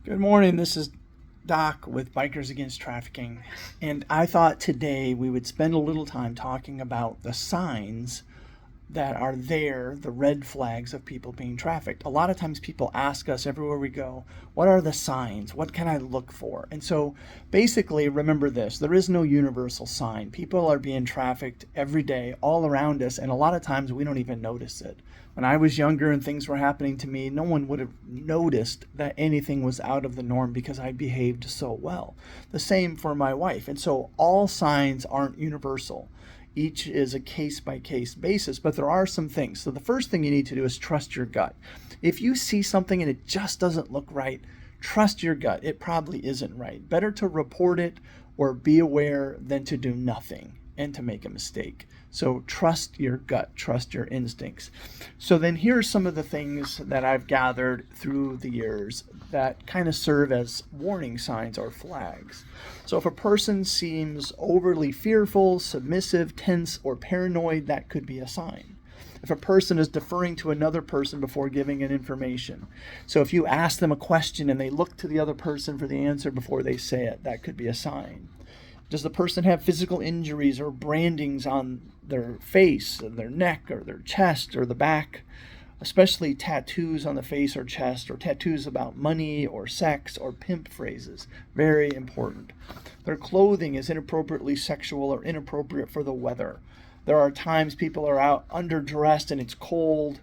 Good morning. This is Doc with Bikers Against Trafficking. And I thought today we would spend a little time talking about the signs that are there, the red flags of people being trafficked. A lot of times people ask us everywhere we go, what are the signs? What can I look for? And so basically, remember this, there is no universal sign. People are being trafficked every day all around us, and a lot of times we don't even notice it. When I was younger and things were happening to me, no one would have noticed that anything was out of the norm because I behaved so well. The same for my wife. And so all signs aren't universal. Each is a case by case basis, but there are some things. So the first thing you need to do is trust your gut. If you see something and it just doesn't look right, trust your gut. It probably isn't right. Better to report it or be aware than to do nothing and to make a mistake. So trust your gut, trust your instincts. So then here's some of the things that I've gathered through the years that kind of serve as warning signs or flags. So if a person seems overly fearful, submissive, tense, or paranoid, that could be a sign. If a person is deferring to another person before giving an information. So if you ask them a question and they look to the other person for the answer before they say it, that could be a sign. Does the person have physical injuries or brandings on their face, or their neck, or their chest, or the back? Especially tattoos on the face or chest, or tattoos about money or sex or pimp phrases. Very important. Their clothing is inappropriately sexual or inappropriate for the weather. There are times people are out underdressed and it's cold.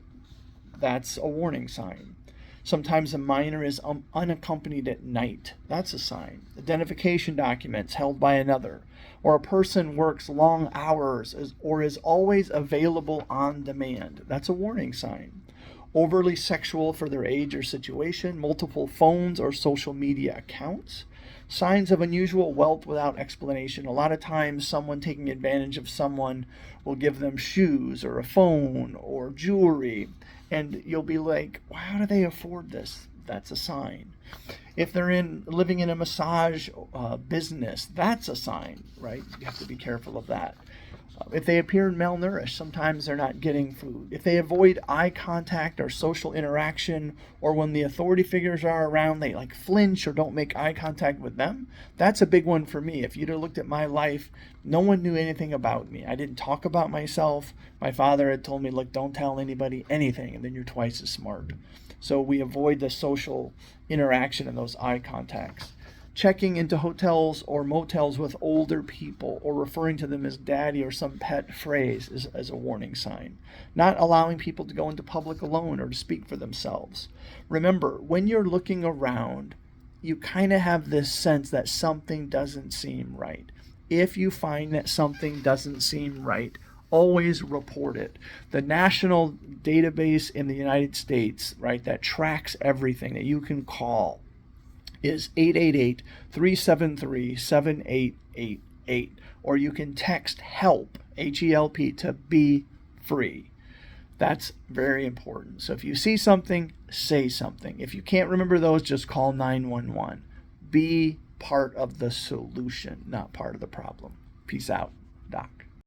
That's a warning sign. Sometimes a minor is unaccompanied at night. That's a sign. Identification documents held by another. Or a person works long hours or is always available on demand. That's a warning sign. Overly sexual for their age or situation. Multiple phones or social media accounts. Signs of unusual wealth without explanation. A lot of times someone taking advantage of someone will give them shoes or a phone or jewelry, and you'll be like, wow, how do they afford this? That's a sign. If they're living in a massage business, that's a sign, right? You have to be careful of that. If they appear malnourished, sometimes they're not getting food. If they avoid eye contact or social interaction, or when the authority figures are around, they like flinch or don't make eye contact with them, that's a big one for me. If you'd have looked at my life, no one knew anything about me. I didn't talk about myself. My father had told me, look, don't tell anybody anything, and then you're twice as smart. So we avoid the social interaction and those eye contacts. Checking into hotels or motels with older people or referring to them as daddy or some pet phrase is a warning sign. Not allowing people to go into public alone or to speak for themselves. Remember, when you're looking around, you kind of have this sense that something doesn't seem right. If you find that something doesn't seem right, always report it. The national database in the United States, right, that tracks everything that you can call is 888-373-7888, or you can text HELP, HELP, to be free. That's very important. So if you see something, say something. If you can't remember those, just call 911. Be part of the solution, not part of the problem. Peace out, Doc.